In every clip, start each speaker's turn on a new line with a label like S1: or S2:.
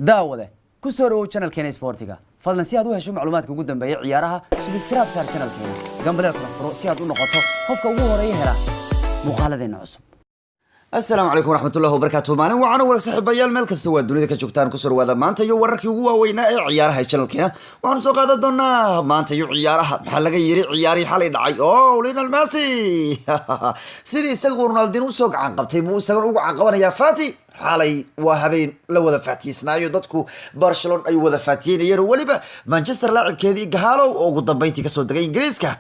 S1: daawade ku soo dhawow channelkeena Sportiga fadlan si aad u hesho macluumaadka ugu dambeeya ciyaaraha subscribe saar channelkeena gambaleel kala furo si aad u noqoto qofka ugu horeeya hela muuqaaladeena cusub السلام عليكم ورحمة الله وبركاته مالين وعنا ولا صاحب بيال ملك استوى الدنيا كجوكتان كسر وهذا ما أنت يو ورك يو وينا عيارها الشنل كنا وعن سوق هذا دونا ما أنت يو عيارها حلقة يري عياري حالي دعي أوه لين الماسي سيدي استغفر رونالدينو سوق عن قبتي مو استغفر عن قبنا يا فاتي حالي وهبين لو ذا فاتي سنايو دتكو برشلونة أي وذا فاتين يرو ولبا مانشستر لاعب كذي قهالو أو قدام بيتي كسر دقيقة إنجليزكا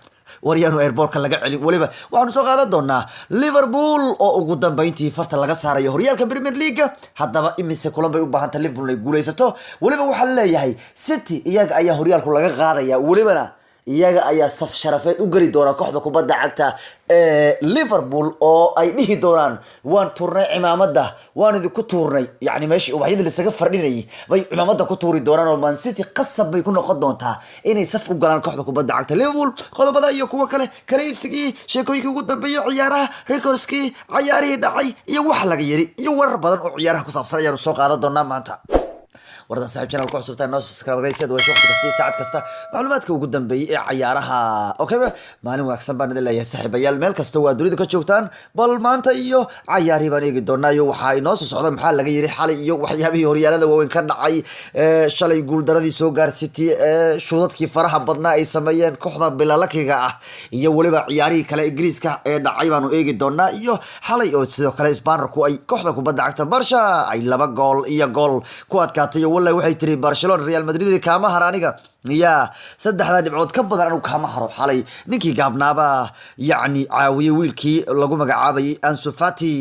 S1: waryaanu airport laga celi waliba waxaanu soo qaadan doonaa Liverpool oo ugu dambeyntii farta laga saarayo horyaalka Premier League hadaba imise kulan bay u baahan tahay Liverpool ay guuleysato waliba waxa la leeyahay City iyaga ayaa horyaalku laga qaadaya walibana iyaga ayaa saf sharafeed u gali doona kooxda kubadda cagta Liverpool oo ay dhihi doonaan waan turnay cimaamada waan idinku turnay yani meeshii ubaxyada la isaga fardhinay bay cimaamada ku tuuri doonaan oo Man City qasab bay ku noqon doontaa inay saf u galaan kooxda kubadda cagta Liverpool qodobada iyo kuwa kale iibsigii sheekooyinkii ugu dambeeyay ciyaaraha recordskii ciyaarihii dhacay iyo wax laga yiri iyo warar badan oo ciyaaraha ku saabsan ayaanu soo qaadan doonaa maanta warda saaxiib channel ku cusubtaa noo subscribe gareysad way waqti kasta saacad kasta macluumaadka ugu dambeeyay ee ciyaaraha okay maalin wanaagsan baan idin leeyahay saaxiibayaal meel kasta waa dunida ka joogtaan bal maanta iyo ciyaarihi baan eegi doonaa iyo waxa ay noo soo socda maxaa laga yiri xalay iyo waxyaabihii horyaalada waaweyn ka dhacay shalay guul daradii soo gaar City shudadkii faraha badnaa ay sameeyeen kooxda bilalakiga ah iyo waliba ciyaarihii kale Ingiriiska ee dhacay baanu eegi doonaa iyo xalay oo sidoo kale Isbaanarku ay kooxda kubadda cagta Barca ay 2 gool iyo gool ku adkaatay والله waxay tiri Barcelona Real Madrid kaama haraniga ya saddexda dhibcood ka badan anu kaama haro xalay ninkii gaabnaaba yani caawiye wiilkii lagu magacaabay Ansu Fati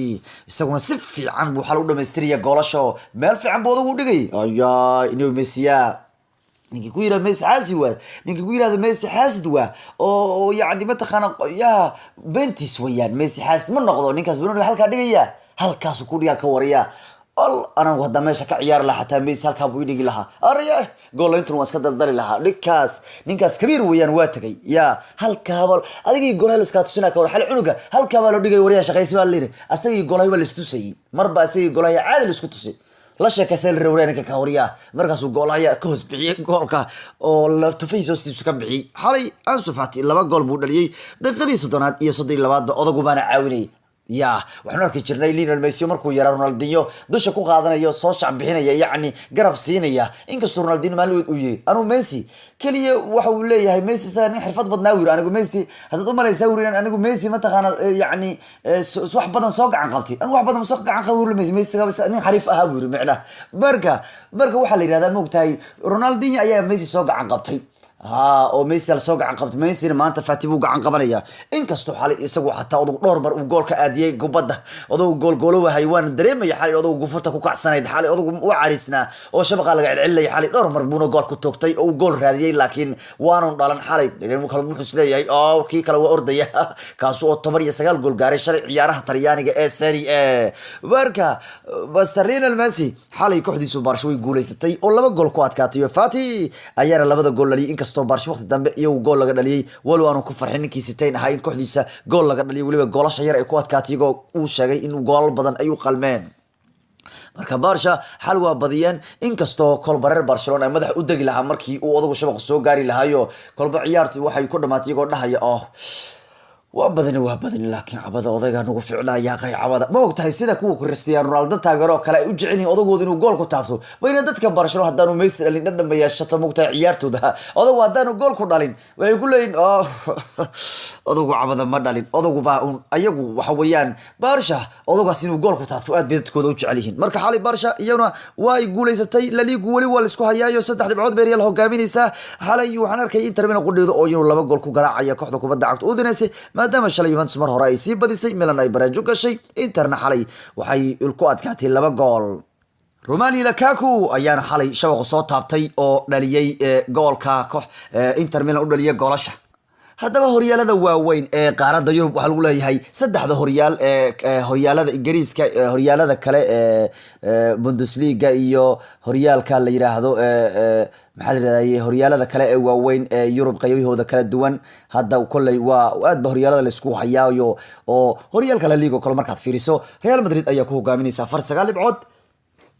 S1: isaguna si fiican buu xal u dhameystiriya goolasho meel fiican buu ugu dhigay ayaa inuu Messi ninkii ku yiraahdo Messi xaasi waa ninkii ku yiraahdo Messi xaasid waa oo yani ma taqaan ya bentis wayaan Messi xaasid ma noqdo ninkaas buu halka dhigaya halkaas ku dhiga ka wariya أنا وهذا ماشي كعيار لها حتى ميسي هالك أبوي يجي لها أريح قول أنتوا ماسكة دل لها نكاس كبير ويان واتقي يا هالك هبل أديك يقول هالسكاتو سنة كور حل عنقة هالك هبل وديك وريها شقي سوى الليل أستيقي يقول هاي والاستوسي مربى أستيقي يقول هاي عادل الاسكتوسي لا شك أسأل الرورينك كوريا مركز وقول هاي كوز بعيد قولك أو تفيز استوسي كبعي حالي أنسو فاتي لما قول بودلي دقيقة صدنات يصدي لبعض أضغوا بنا عاوني يا وحنا كي جرناي لينيل ميسي markuu yara Ronaldinho dusha ku qaadanayo soo shacab bixinaya yaani garab siinaya inkastoo Ronaldinho maalin uu yiri anu Messi kaliya waxa uu leeyahay Messi saan xirfad badnaa uu yiri anigu Messi hadda u malaysaa uu yiri anigu Messi ma taqaan yaani wax badan soo gacan qabtay anigu wax badan soo gacan qabay Messi nin xariif ah uu yiri macna marka waxa la yiraahdaa moogtahay Ronaldinho ayaa Messi soo gacan qabtay oo Messi la soo gacan qabtay Messi maanta Fati buu gacan qabanaya inkastoo xalay isagu xataa uu dhowr mar uu goolka aadiyay kubadda oo gool wahay waan dareemay xalay oo gufurta ku kacsanayd xalay oo u caarisna oo shabaqa laga celcelay xalay dhowr mar buu gool ku toogtay oo gool raadiyay laakiin waanu dhalan xalay inuu kala wuxuu isleeyahay oo kii kala waa ordaya kaas oo 19 gool gaaray shalay ciyaaraha Talyaaniga ee Serie A marka Lionel Messi xalay kooxdiisu Barca way guuleysatay oo 2 gool ku adkaatay Fati ayaa 2 gool dhaliyay inkastoo Barca waqti dambe iyo gool laga dhaliyay wali waanu ku farxin ninkii siteen ahaa in kooxdiisa gool laga dhaliyay waliba goolasha yar ay ku adkaatay iyagoo uu sheegay in gool badan ay u qalmeen marka Barca xal waa badiyeen inkastoo kolbareer Barcelona ay madax u dagi lahaa markii uu odagu shabaq soo gaari lahaayo kolba ciyaartu waxay ku dhamaatay iyagoo dhahaya وابدني لكن عبدا odayga nagu ficnaa qay cabada ma ogtahay sida kuwa Cristiano Ronaldo taagaro kale ay u jecel yihiin odagooda inuu gool ku taabto bayna dadka Barcelona hadaan Messi dhalin dhadhamaya shata mogtahay ciyaartooda odagu hadaan gool ku dhalin waxay ku leeyihiin odagu cabada ma dhalin odagu baa ayagu waxa weeyaan Barca odagaas inuu gool ku taabto aad bay dadkooda u jecel yihiin marka xalay Barca iyana way guuleysatay La Liga wali waa la isku hayaayo 3 dhibcood bay Real hogaaminaysa xalay waxaan arkay Inter Milan qudheedo oo inuu 2 gool ku garaacaya kooxda kubadda cagta Udinese maadaama shalay Juventus mar hore ay sii badisay Milan ay baraajo gashay Interna xalay waxay ku adkaatay 2 gool Romelu Lukaku ayaana xalay shabaq soo taabtay oo dhaliyay goolka koox Inter Milan u dhaliyay goolasha haddaba horyaalada waaweyn ee qaaradda Yurub waxa lagu leeyahay saddexda horyaal ee horyaalada Ingiriiska horyaalada kale ee Bundesliga iyo horyaalka la yiraahdo maxaa la yiraahdaa horyaalada kale ee waaweyn ee Yurub qaybahooda kala duwan hadda kulay waa aad ba horyaalada la isku hayaayo oo horyaalka La Liga kale markaad fiiriso Real Madrid ayaa ku hogaaminaysa 9 dhibcood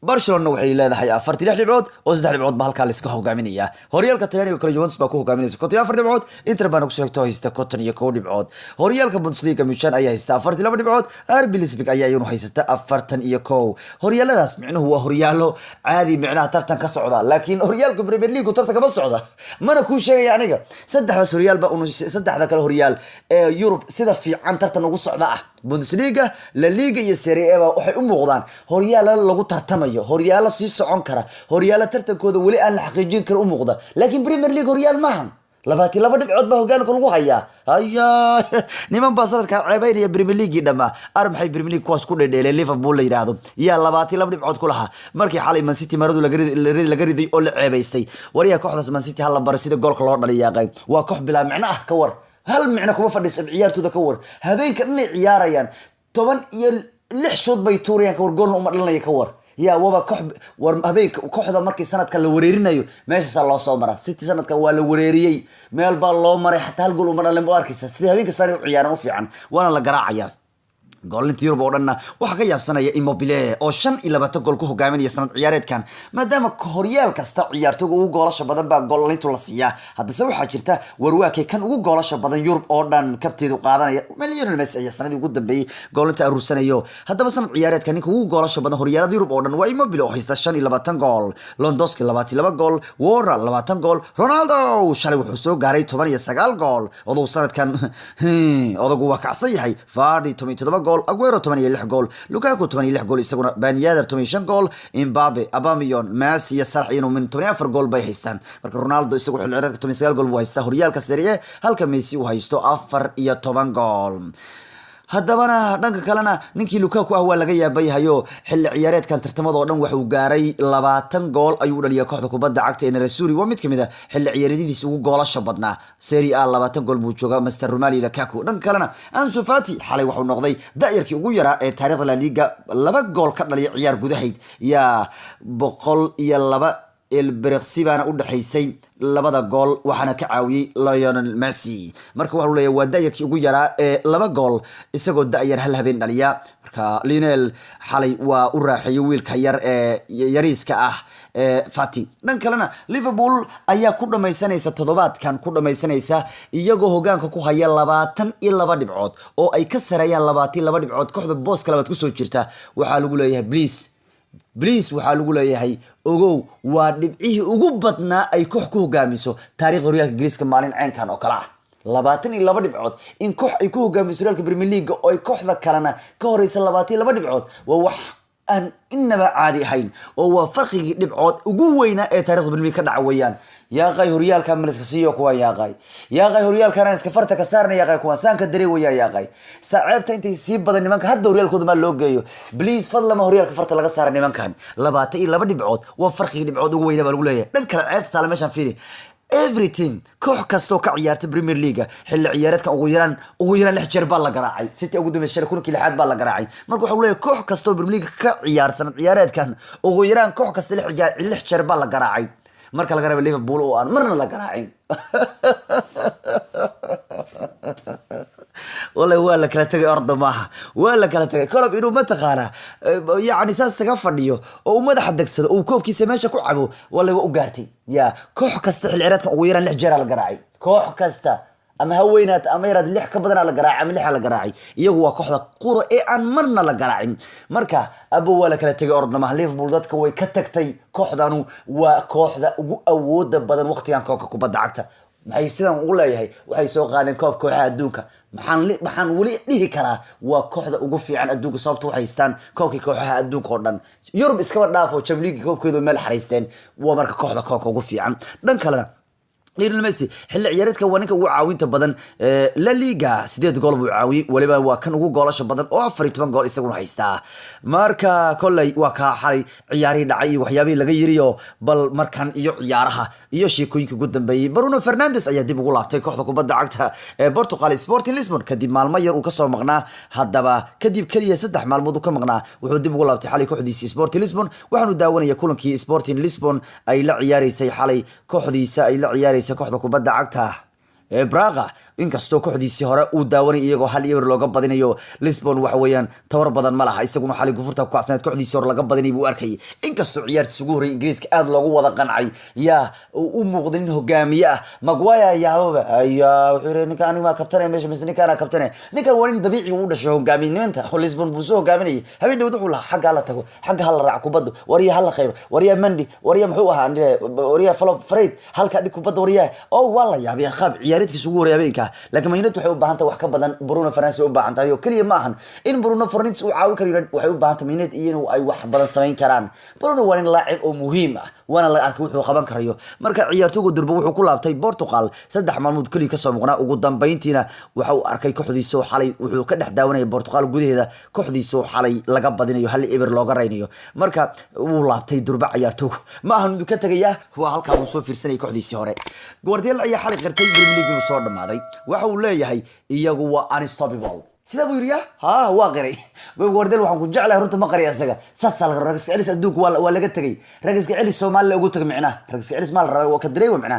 S1: Barcelona waxay leedahay 46 dhibcood oo 3 dhibcood ba halka la iska hogaaminaya horyaalka Talyaaniga kale Juventus baa ku hogaaminaysa 54 dhibcood Inter baa ku soo xigta haysta 51 dhibcood horyaalka Bundesliga Munchen ayaa haysta 42 dhibcood RB Leipzig ayaa iyana haysta 41 horyaaladaas micnuhu waa horyaalo caadi micnaha tartan ka socda laakiin horyaalka Premier League tartan kama socda mana ku sheegay aniga saddexdaas horyaal ba saddexda kale horyaal ee Europe sida fiican tartan ugu socda ah Bundesliga La Liga iyo Serie A waxay u muuqdaan horyaalo lagu tartamayo horyaalo sii socon kara horyaalo tartankooda wali aan la xaqiijin karo u muuqda laakiin Premier League horyaal maahan 22 dhibcood baa hogaanka lagu hayaa niman baa sanadka ceebaynaya Premier League dhama maxay Premier League kuwaas ku dhedheelay Liverpool la yiraahdo yaa 22 dhibcood ku lahaa markii xalay Man City maradu laga riday oo la ceebaystay wariya kooxdaas Man City hal bar sida goolka loo dhaliyay waa koox bilaa macna ah ka war hal macna kuma fadhiisan ciyaartooda ka war habeenka inay ciyaarayaan 16 shoot bay tuurayaan ka war gool uma dhalinaya ka war يا وبا هبيك كوحدة مركي سنة كان لوريرنا يو ماشي صار الله صومرة ست سنة كان ولا وريريي مال بالله مري حتى هالقول مرة لما أركز سيد هبيك صار عيارة مفي عن وأنا لقراء عيار قال انت يورب ورنا waxa yaabsanaya Immobile oo 5 iyo 20 gool ku hogaaminaya sanad ciyaareedkan maadaama horyaalka kasta ciyaartoyga ugu goolasho badan baa goolintu la siiyaa hadda waxa jirta warwaakay kan ugu goolasho badan Yurub oo dhan kabteedu qaadanaya Lionel Messi ayaa sanadii ugu dambeeyay goolinta aruursanayo hadaba sanad ciyaareedkan ninka ugu goolasho badan horyaalada Yurub oo dhan waa Immobile oo haysta 5 iyo 20 gool Lewandowski 22 gool Warner 20 gool Ronaldo shalay wuxuu soo gaaray 19 gool oo sanadkan odagu waa kacsan yahay Vardy 17 gool Aguero 16 gool Lukaku 16 gool isaguna Ben Yedder 15 gool Mbappe Aubameyang Messi iyo Salah inuu min 14 gool bay haystaan marka Ronaldo isagu xil ciyaareedka 19 gool buu haystaa horyaalka Serie A halka Messi uu haysto 14 gool haddabana dhanka kalena ninkii Lukaku ah waa laga yaabayahayo xilli ciyaareedkan tartamada oo dhan wuxuu gaaray 20 gool ayuu dhaliyay kooxda kubadda cagta ee Nerazzurri waa mid kamid ah xilli ciyaareediisa ugu goolasho badnaa Serie A 20 gool buu joogaa Master Romelu Lukaku dhanka kalena Ansu Fati xalay wuxuu noqday daayirkii ugu yaraa ee taariikhda La Liga 2 gool ka dhaliyay ciyaar gudaheed yaa 102 البرغسي بان u dhaxaysay labada gool waxana ka caawiyay Lionel Messi marka waxa uu leeyahay waa daayirkii ugu yaraa ee 2 gool isagoo daayir hal habeen dhaliya marka Lionel xalay waa u raaxay wiilka yar ee yariiska ah Fati dhan kalena Liverpool ayaa ku dhamaysanaysa todobaadkan ku dhamaysanaysa iyagoo hogaanka ku haya 22 dhibcood oo ay ka sareeyaan 22 dhibcood kooxda booska labaad ku soo jirta waxa lagu leeyahay Please waxa lagu leeyahay ogow waa dhibcihii ugu badnaa ay koox ku hogaamiso taariikhda horyaalka Ingiriiska maalin ceenkan oo kala ah 22 dhibcood in koox ay ku hogaamiso horyaalka Premier League oo ay kooxda kalena ka horeysa 22 dhibcood waa wax aan inaba caadi ahayn oo waa farqigii dhibcood ugu weyn ee taariikhda Premier League ka dhaca weeyaan يا غاي هوريال كان ملسك سيو كوا يا غاي هوريال كان اسك فرتا كسارنا يا غاي كوا سان كدري ويا يا غاي صعبت انت سيب بدن nimanka hadda هوريال كود ما loo geeyo please fadlan ma هوريال فرتا laga saar nimankan 22 dhibcood waa farqi dhibcood ugu weyn baa lagu leeyahay dhan kala ceebta tala meeshan fiiri every team koox kasto ka ciyaarta Premier League xilli ciyaareedka ugu yaraan 6 jeer baa la garaacay City ugu dambeeyay kunkii lixaad baa la garaacay marka waxa uu leeyahay koox kasto Premier League ka ciyaarsan ciyaareedkan ugu yaraan koox kasta 6 jeer baa la garaacay marka laga reebo Liverpool oo aan marna la garaacin والله ولا kala tagay ordo maaha wala kala tagay kolab inuu ma taqaana yaani saas fadhiyo oo madax dagsado oo koobkiisa meesha ku cabo wala u gaartay ya koox kasta xil ciyaareedka ugu yaraan 6 jeer la garaacay koox kasta ama haweenaad ama yarad 6 ka badan la garaacay ama 6 la garaacay iyagu waa kooxda quro ee aan marna la garaacin marka abo wala kala tagay ordo maaha Liverpool dadka way ka tagtay kooxdanu waa kooxda ugu awooda badan waqtigan koobka kubadda cagta maxay sidaan ugu leeyahay waxay soo qaadeen koobka kooxaha adduunka maxaan wali dhihi karaa waa kooxda ugu fiican adduunka sababtoo waxay haystaan koobka kooxaha adduunka oo dhan Yurub iska dhaafo Champions League koobkeedu meel xariisteen waa marka kooxda koobka ugu fiican dhan kale Lionel Messi xilli ciyaareedka waa ninka ugu caawinta badan La Liga 8 gool buu caawiyay waliba waa kan ugu goolasho badan oo 14 gool isaguna haysta marka kollay waa ka xalay ciyaari dhacay waxyaabii laga yiriyo bal markan iyo ciyaaraha iyo sheekooyinka ugu dambeeyay Bruno Fernandes ayaa dib ugu laabtay kooxda kubadda cagta ee Portugal Sporting Lisbon kadib maalmo yar uu ka soo maqnaa haddaba kadib kaliya 3 maalmood uu ka maqnaa wuxuu dib ugu laabtay xalay kooxdiisa Sporting Lisbon waxaanu daawanaya kulankii Sporting Lisbon ay la ciyaareysay xalay kooxdiisa ay la ciyaareysay kooxda kubadda cagta Braga inkastoo kooxdiisii hore uu daawanay iyagoo hal eber looga badinayo Lisbon waxa weeyaan tabar badan ma laha isaguna xalay gufurta ku casnayd kooxdiisii hore laga badinay buu arkay inkastoo ciyaartiisa ugu horeeyay Ingiriiska aad loogu wada qancay yaa u muuqday nin hogaamiye ah Maguire yaaba ayaa wuxuu ninka aniga kabtan meesha misni kana kabtan ninka waa nin dabiici u dhashay hogaamiyinta Lisbon buu soo hogaaminay habeen dhawd wuxuu lahaa xagga la tago xagga hal raac kubaddu wariya hal qayb wariya Mendy wariya muxuu ahaa wariya Fred halka dhig kubadda wariya oo wala yaabay qab ciyaareedkiisa ugu horeeyay habeenka laakiin Man United waxay u baahan tahay wax ka badan Bruno Fernandes u baahan tahay oo kaliya ma ahan in Bruno Fernandes uu caawi karo waxay u baahan tahay Man United inuu ay wax badan sameyn karaan Bruno waa nin laacib oo muhiim ah waana la arkay wuxuu qaban karayo marka ciyaartoygu durba wuxuu ku laabtay Portugal 3 maalmood kaliya ka soo muuqnaa ugu dambeyntiina waxa uu arkay kooxdiisa xalay wuxuu ka dhex daawanayay Portugal gudaheeda kooxdiisa xalay laga badinayo hal eber looga reynayo marka uu laabtay durba ciyaartoygu ma ahan inuu ka tagayaa waa halka uu soo fiirsanay kooxdiisa hore Guardiola ayaa xalay qirtay Premier League inuu soo dhamaaday waxa uu leeyahay iyagu waa unstoppable sida buu yiri ha waa qiray Guardiola waxaan ku jeclahay runta ma qariya isaga sasal ragiska celis adduunka waa laga tagay ragiska celis Soomaaliya ugu tagay macna ragiska celis ma la rabay waa ka dareey macna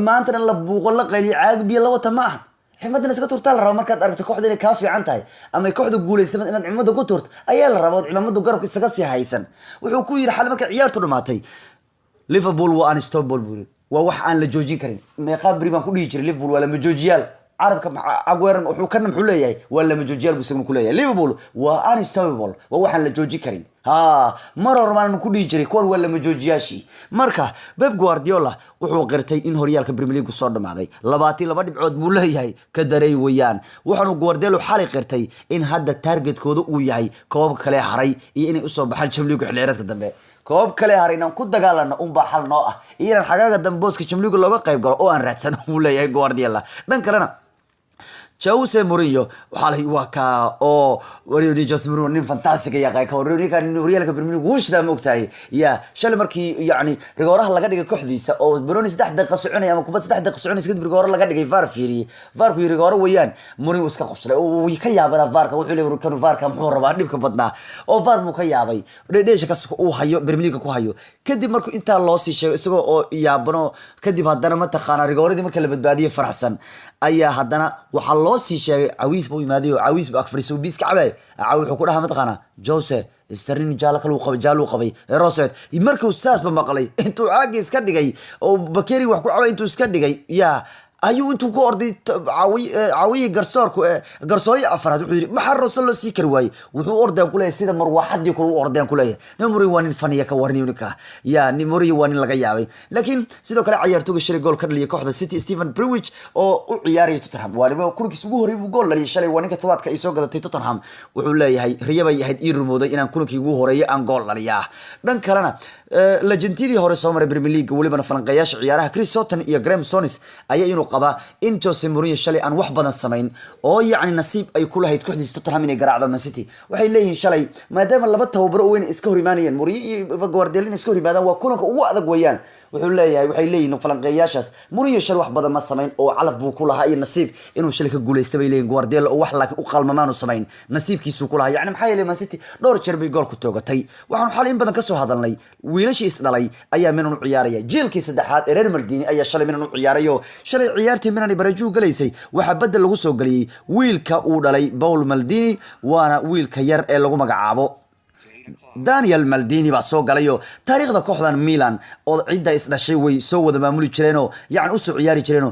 S1: maanta la buuqo la qayli caag biyo laba tama ximadna iska turtaa la rabo markaad aragto kooxda inay ka fiican tahay ama kooxda guuleysatay inaad cimamada ku turto ayaa la rabaa cimamadu garabka isaga sii haysan wuxuu ku yiri xal marka ciyaartu dhamaatay Liverpool waa unstoppable buu waa wax aan la joojin karin meeqa bari baan ku dhigi jiray Liverpool wala ma joojiyaal عربك عقويرن وحكنا محليه ولا مجوجيال بيسمون كليه ليفربول وانستوبل وواحد لجوجي كريم ها مرة ما نكون يجري كون ولا مجوجياشي مركا بيب جوارديولا وحو قرتي إن هوريالك بريمير ليج وصار معي لباتي بعود بولاي كدري ويان وحنو جوارديولا حالي قرتي إن هذا التارجت كودو وياي كوب كلاه حري إني أصاب بحال شمليك حليرات قدامي كوب كلاه حري نام كود دجالنا بحال نوع إيران الحاجة قدام بوسك شمليك لوجا قيب قرأ أو أن راتسن ولاي جوارديولا دن كلنا Jose Mourinho وحاله وكا أو وريني جوز مورينيو نين فانتاستيك يا أخي كوريني كان وريالك بريمير وش ذا مقتاي يا شل مركي يعني رجوره لقى دقيقة كحديثة أو بروني سدح دقيقة صعوني يا مكوبات سدح دقيقة صعوني سكت برجوره لقى دقيقة فار فيري فار في رجوره ويان مورينيو وسك قصره ويكيا بنا فار كوحلي كانوا فار كم حور بعد نبكي بدنا أو فار مكيا بي ليش كاس أو هيو بريمير كوهيو كدي مركو أنت لاسي شيء سو يا بنو كدي بهدنا ما تخانا رجوره دي مركي اللي بتباديه فرحسن أيه هدنا وحلاسي شيء عويس بوي ماديو عويس بأكفرسو بيس كعبة عوي حكورها متقنا جوسه استرين جالك جالو قبي راسد يمركو الساس بمقلي انتو عاقي اسكدغاي او بكيري wax ku caway intu iska dhigay ya ayuu intuu ku orday caawi garsooy afraad wuxuu yiri maxaa rasuul la sii kar waay wuxuu orday ku leeyahay sida marwaxadii ku orday ku leeyahay nimuri waa nin faniya ka warniyunika ya nimuri waa nin laga yaabay laakiin sidoo kale ciyaartooyga shalay gool ka dhaliyay kooxda City Stephen Brewich oo u ciyaarayay Tottenham waliba kulkiis ugu horeeyay gool dhaliyay shalay waa ninka tobaadka ay soo gadatay Tottenham wuxuu leeyahay riyaba yahay ii rumooday inaan kulkii ugu horeeyay aan gool dhaliyaa dhan kalena legendidii hore soo maray Premier League waliba falanqayaasha ciyaaraha Chris Sutton iyo Graham Souness ayaa qaba in Jose Mourinho shalay aan wax badan sameyn oo yaani nasiib ay ku lahayd kooxdiisa Tottenham inay garaacdo Man City waxay leeyihiin shalay maadaama laba tababaro weyn iska hor imaanayeen Mourinho iyo Guardiola iska hor imaadaan waa kulanka ugu adag weeyaan wuxuu leeyahay waxay leeyihiin falanqeeyaashaas Mourinho shalay wax badan ma sameyn oo calaf buu ku lahaa iyo nasiib inuu shalay ka guuleystay bay leeyihiin Guardiola oo wax laakiin u qalmamaan u sameyn nasiibkiisu ku lahaa yaani maxay leeyahay Man City dhowr jeer bay gool ku toogatay waxaan xalay in badan ka soo hadalnay wiilashii is dhalay ayaa min u ciyaaraya jeelkii saddexaad ee Real Madrid ayaa shalay min u ciyaarayo shalay ciyaartii minani barajuu galeysay waxa badal lagu soo galiyay wiilka uu dhalay Paul Maldini waana wiilka yar ee lagu magacaabo Daniel Maldini baa soo galayo taariikhda kooxdan Milan oo cidda is dhashay way soo wada maamuli jireen oo yaani u soo ciyaari jireen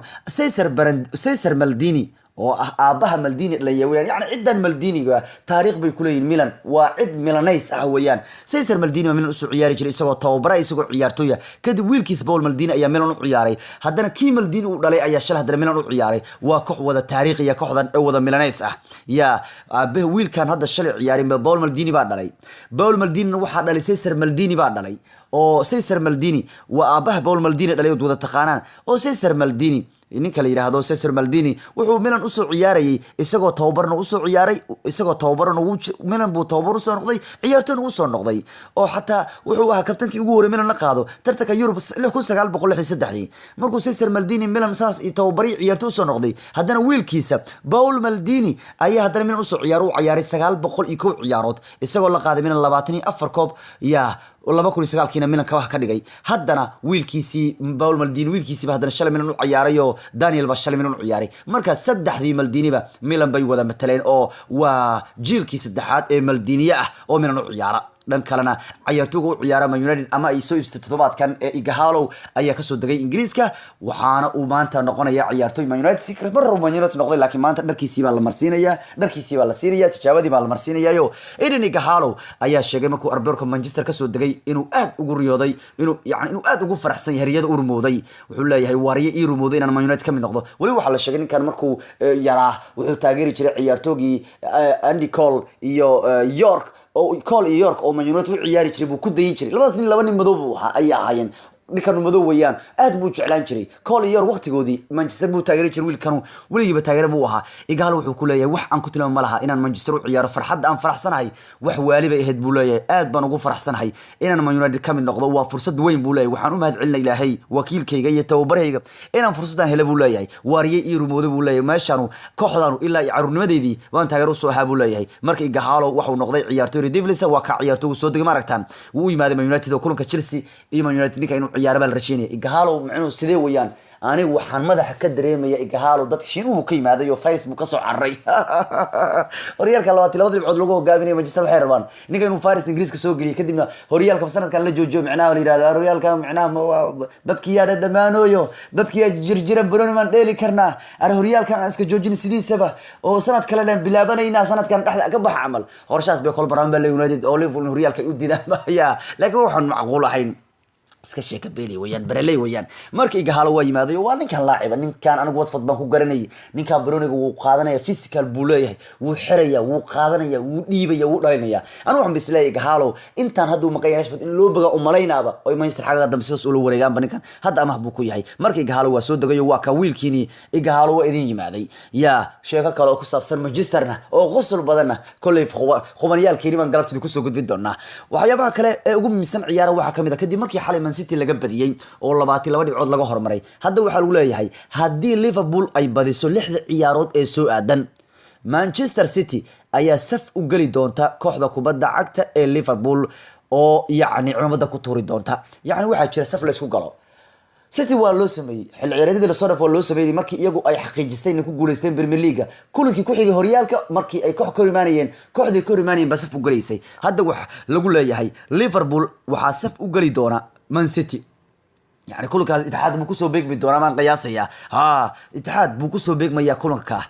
S1: Cesar Maldini oo aabaha Maldini dhalay yaani ciidan Maldini taariikh bay ku leeyihiin Milan waa cid Milanese ah weeyaan Cesar Maldini Milan u soo ciyaari jiray isagoo tababar isagoo ciyaartooy kadib wiilkiis Paul Maldini ayaa Milan u ciyaaray haddana kii Maldini uu dhalay ayaa shalay haddana Milan u ciyaaray waa koox wada taariikhiya kooxdan ee wada Milanese ah ya aabaha wiilkan hadda shalay ciyaarin Paul Maldini baa dhalay Paul Maldini waxa dhalay Cesar Maldini baa dhalay oo Cesar Maldini waa aabaha Paul Maldini dhalay wada taqaanaan oo Cesar Maldini ninka la yiraahdo Cesar Maldini wuxuu Milan u soo ciyaarayay isagoo tababarna u soo ciyaaray isagoo tababarna Milan buu tababar u soo noqday ciyaartoyna u soo noqday oo xataa wuxuu ahaa kabtankii ugu horeeyay Milan la qaado tartanka Europe 1963 markuu Cesar Maldini Milan saas iyo tababari ciyaartoy u soo noqday haddana wiilkiisa Paul Maldini ayaa haddana Milan u soo ciyaaray 901 ciyaarood isagoo la qaaday Milan 24 koob ya 2009 Milan ka wax ka dhigay haddana wiilkiisii Paul Maldini wiilkiisii haddana shalay Milan u ciyaaray oo Daniel ba shalay Milan u ciyaaray marka saddexdii Maldini ba Milan bay wada mataleen oo waa jiilkii saddexaad ee Maldini ah oo Milan u ciyaara dhan kalena ciyaartooyga u ciyaara Man United ama ay soo iibsatay todobaadkan ee Igahalow ayaa ka soo dagay Ingiriiska waxaana uu maanta noqonaya ciyaartooy Man United secret mar Man United noqday laakiin maanta dharkiisii baa la marsiinaya dharkiisii baa la siinaya tijaabadii baa la marsiinayo Eden Igahalow ayaa sheegay markuu Arborka Manchester ka soo dagay inuu aad ugu riyooday inuu aad ugu faraxsan yahay riyada uu rumooday wuxuu leeyahay wariye ii rumooday inaan Man United ka mid noqdo wali waxa la sheegay ninkan markuu yaraa wuxuu taageeri jiray ciyaartoogii Andy Cole iyo York oo Cole iyo York oo Man United u ciyaari jiray buu ku dayin jiray labadaas nin laba nin madow ay ahaayeen ninkan madow weeyaan aad buu jeclaan jiray Cole iyo York waqtigoodii Manchester buu taageeri jiray wiilkan waligiiba taageero buu ahaa Igahalow wuxuu ku leeyahay wax aan ku tilmaamo malaha inaan Manchester u ciyaaro farxad aan faraxsanahay wax waaliba ahayd buu leeyahay aad baan ugu faraxsanahay inaan Man United ka mid noqdo waa fursad weyn buu leeyahay waxaan u mahadcelinay Ilaahay wakiilkayga iyo tababarayga inaan fursadan helo buu leeyahay waariyay ii rumooday buu leeyahay meeshaan kooxdan ilaa carruurnimadeedii waan taageero soo ahaa buu leeyahay marka Igahalow wuxuu noqday ciyaartooy Devils waa ka ciyaartooy soo degay maragtaan wuu yimaaday Man United oo kulanka Chelsea iyo Man United ninka inuu ciyaaro bal rashiinay Igahalow macnuu sidee weeyaan anigu waxaan madaxa ka dareemaya Igahalow dadka shiinuhu ka yimaaday oo Facebook ka soo carray horyaalka 22 dhibcood lagu hogaamiyay Manchester waxay rabaan ninka inuu Faris Ingiriiska soo geliyo kadibna horyaalka sanadkan la joojiyo macnaha la yiraahdo horyaalka macnaha dadkii yaa dhamaanayo dadkii yaa jirjira Bruno man dheeli karnaa horyaalka aan iska joojin sidiisaba oo sanad kale la bilaabanayna sanadkan dhaxda ka bax amal qorshaas bay kol baraan baa United oo Liverpool horyaalka u diidaan laakiin waxaan macquul ahayn iska sheeka beeli weeyaan barelay weeyaan markii Igahalow waa yimaaday waa ninkan laaciba ninkan anigu Watford baan ku garanay ninkan Bruniga wuu qaadanaya physical buu leeyahay wuu xiraya wuu qaadanaya wuu dhiibaya wuu dhalinaya anigu waxaan bisleeyay Igahalow intaan hadda uu maqayn Rashford in loo baga u malaynaaba oo Manchester xaga dambe soo loo wareegaan ninkan hadda ama buu ku yahay markii Igahalow waa soo dagayo waa ka wiilkiini Igahalow waa idin yimaaday yaa sheeka kale oo ku saabsan Manchesterna oo qosol badanna kulay khubaniyaalkeeni baan galabtii ku soo gudbin doonaa waxyaabaha kale ee ugu muhiimsan ciyaaraha waxa kamid ah kadib markii xalay City laga badiyay oo 22 dhibcood laga hormaray hadda waxa lagu leeyahay hadii Liverpool ay badiso 6 ciyaarood ee soo aadan Manchester City ayaa saf u gali doonta kooxda kubadda cagta ee Liverpool oo yacni cumada ku tuuri doonta yacni waxa jira saf la isku galo City waa loo sameeyay xil ciyaareedii la soo dhaafay loo sameeyay markii iyagu ay xaqiijisteen inay ku guuleysteen Premier League kulankii ku xigay horyaalka markii ay koox korimaanayeen kooxdii korimaanayeen bas saf u galeysay hadda waxa lagu leeyahay Liverpool waxa saf u gali doona Man City يعني كل كاس اتحاد بو كسو بيغمي دونا مان قياسيا اتحاد بو كسو بيغميا كلنكا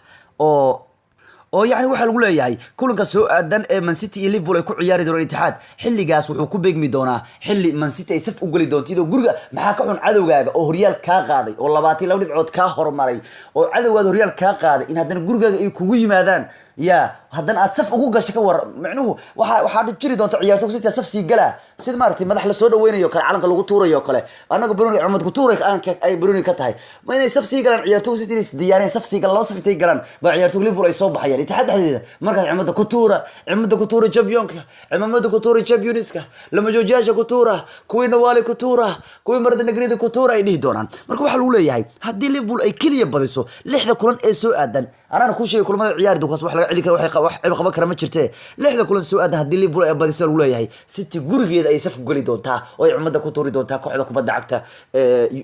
S1: oo yani waxa lagu leeyahay kulanka soo aadan ee Man City iyo Liverpool ay ku ciyaari doonaan Itixaad xilligaas wuxuu ku beegmi doonaa xilli Man City ay saf u gali doonto guriga maxaa ka xun cadowgaaga oo horyaal ka qaaday oo 22 dhibcood ka hormaray oo cadowgaaga horyaal ka qaaday in haddana gurigaaga ay kugu yimaadaan يا هذا أتصف أقول قش كور معنوه وحاد تجري دون تعيار توكسيت أتصف سيجلا سيد مارتي ما دخل السوداء وين يوكل عالم كلو طورة يوكل أنا قبلوني عمد كطورة أنا أي بروني كتاي ما يصف سيجلا عيار توكسيت ديارين صف سيجلا الله صف تيجلا بعيار توكلي فولا يصوب حيار يتحدى هذا مركز عمد كطورة جابيونك عمد كطورة جابيونسكا لما جو جاجا كطورة كوين والي كطورة كوين مرد نجريد كطورة يديه دونان مركز حلولة ياهي هدي ليفول أي كلية بديسو لحظة كلن إيسو أدن أنا كل شيء كل ما عيار دوكاس وحلا علي كره وحي قبا كره ما جرتي لحده كل سؤال هدي ليفول ay badisay uu leeyahay City gurigeeda ay saf gali doonta oo ay cumada ku tuuri doonta kooxda kubadda cagta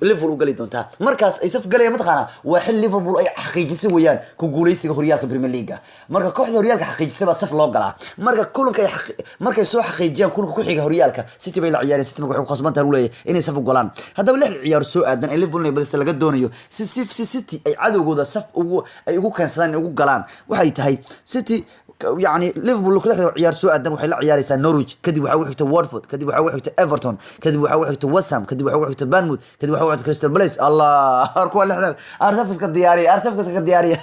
S1: Liverpool u gali doonta markaas ay saf galay mataqaana waa xil Liverpool ay xaqiijisay weeyaan ku guuleysiga horyaalka Premier League marka kooxda horyaalka xaqiijisay baa saf loo galaa marka kulanka markay soo xaqiijiyaan kulanka ku xiga horyaalka City bay la ciyaareen City waxay ku qasbantahay uu leeyahay inay saf u galaan hadaba lix ciyaar soo aadan ay Liverpool ay badisay laga doonayo City ay cadowgooda saf ugu keensadaan ugu galaan waxay tahay City يعني ليفربول كلها عيار سوء قدام وحلا عياريسا نورويج كدي وحا وحكت واتفورد كدي وحا وحكت ايفرتون كدي وحا وحكت وسام كدي وحا وحكت بانموث كدي وحا وحكت كريستال بالاس الله كوا لخدا ارسفس كدياري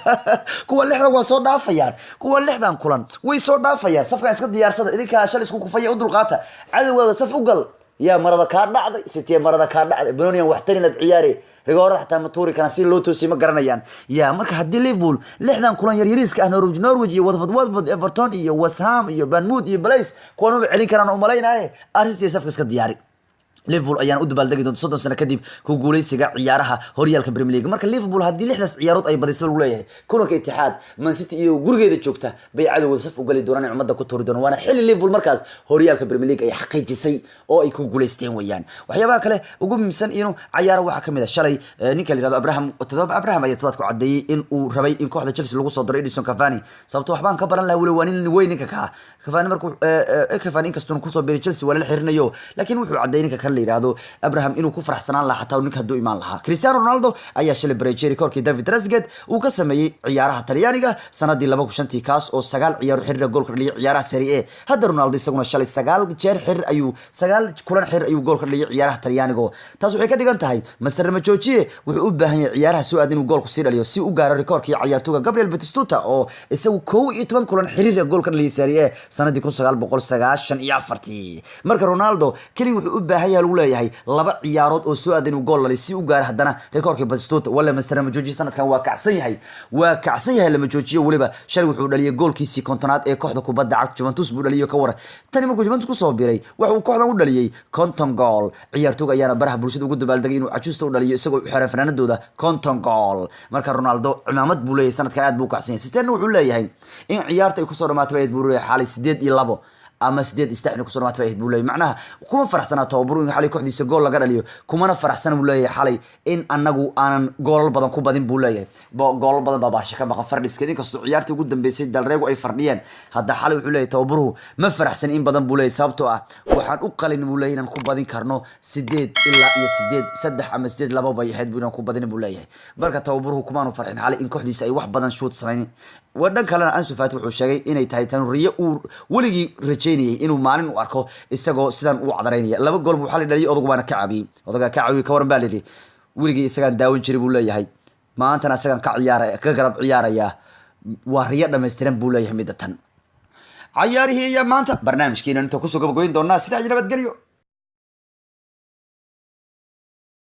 S1: كوا لخدا وا سو دافيان كوا لخدان كلان وي سو دافيان صفكا اسك ديارسدا idinka shal isku kufaya u dulqaata cadawga saf u gal يا مرضى كان dhacday City مرضى كان dhacday Brunian wax tarinad ciyaari rigoorada xataa ma tuuri kana si loo toosay ma garanayaan ya marka hadii Liverpool lixdan kulan yar yariiska ah Norwich iyo Watford Everton iyo West Ham iyo Bournemouth iyo Palace kuwan ma celin karaan oo malaynaay Arsenal safka iska diyaari Liverpool ayaan u dabaaldegi doonto 30 sano kadib ku guuleysiga ciyaaraha horyaalka Premier League marka Liverpool hadii lixdaas ciyaarood ay badisay lagu leeyahay kulanka Itixaad Man City iyo gurigeeda joogta bay cadowga saf u gali doonaan cumada ku tuuri doonaan waana xilli Liverpool markaas horyaalka Premier League ay xaqiijisay oo ay ku guuleysteen weeyaan waxyaabaha kale ugu muhiimsan inuu ciyaaro waxa kamid ah shalay ninka la yiraahdo Abraham ayaa todobaadku cadeeyay in uu rabay in kooxda Chelsea lagu soo diro Edinson Cavani sababtoo waxbaan ka baran lahaa wali waa nin weyn ninka ka Cavani markuu Cavani inkastoo ku soo biiray Chelsea wala la xirinayo laakiin wuxuu cadeeyay ninka kan la yiraahdo Abraham inuu ku faraxsanaan lahaa xataa ninka haduu imaan lahaa Cristiano Ronaldo ayaa shalay bareejay rekoorkii David Trezeguet uu ka sameeyay ciyaaraha Talyaaniga sanadii 2005 kaas oo 9 ciyaar xiriir gool ka dhaliyay ciyaaraha Serie A hadda Ronaldo isaguna shalay 9 jeer xiriir ayuu 9 kulan xiriir ayuu gool ka dhaliyay ciyaaraha Talyaaniga taas waxay ka dhigan tahay Master Majojiye wuxuu u baahan yahay ciyaaraha soo aad inuu gool ku sii dhaliyo si uu gaaro rekoorkii ciyaartooyga Gabriel Batistuta oo isagu 11 kulan xiriir gool ka dhaliyay Serie A sanadii 1994 marka Ronaldo kali wuxuu u baahan yahay lagu leeyahay laba ciyaarood oo soo aad inuu gool dhaliyo si uu gaaro hadana rekoorkii Batistuta wala Master Majojiye sanadkan waa kacsan yahay lama joojiyo waliba shalay wuxuu dhaliyay goolkiisii kontonaad ee kooxda kubadda cagta Juventus buu dhaliyay ka waran tani markuu Juventus ku soo biiray wuxuu kooxdan u dhaliyay konton gool ciyaartooyga ayaana baraha bulshada ugu dabaaldegay inuu cajuusta u dhaliyo isagoo u xiran fanaanadooda konton gool marka Ronaldo cimaamad buu leeyahay sanadkan aad buu kacsan yahay siteen wuxuu leeyahay in ciyaarta ay ku soo dhamaatay buu leeyahay xaalay 8-2 ama 8 ku soo dhamaatay buu leeyahay macnaha kuma faraxsana tababaru in xalay kooxdiisa gool laga dhaliyo kumana faraxsana buu leeyahay xalay in anagu aanan gool badan ku badin buu leeyahay gool badan baa baasha ka maqan fardhiska inkastoo ciyaartii ugu dambeysay dalreego ay fardhiyeen hadda xalay wuxuu leeyahay tababaru ma faraxsan in badan buu leeyahay sababtoo ah waxaan u qalin buu leeyahay inaan ku badin karno 8 ilaa iyo 8 3 ama 8 laba bay ahayd buu inaan ku badin buu leeyahay marka tababaru kumaanu farxin xalay in kooxdiisa ay wax badan shoot sameeyeen wadan kalena Ansu Fati wuxuu sheegay inay tahay tan riyo uu waligii rajeynayay inuu maalin u arko isagoo sidan u cadareynaya laba gool buu xalay dhaliyay odagu baana ka caabiyay odaga ka caawiyay ka waran baa leeyahay waligii isagaan daawan jiray buu leeyahay maantana isagaan ka ciyaaraya ka garab ciyaaraya waa riyo dhameystiran buu leeyahay midatan ciyaarihii maanta barnaamijkeena inta ku soo gabagayn doonaa sida ay nabad galiyo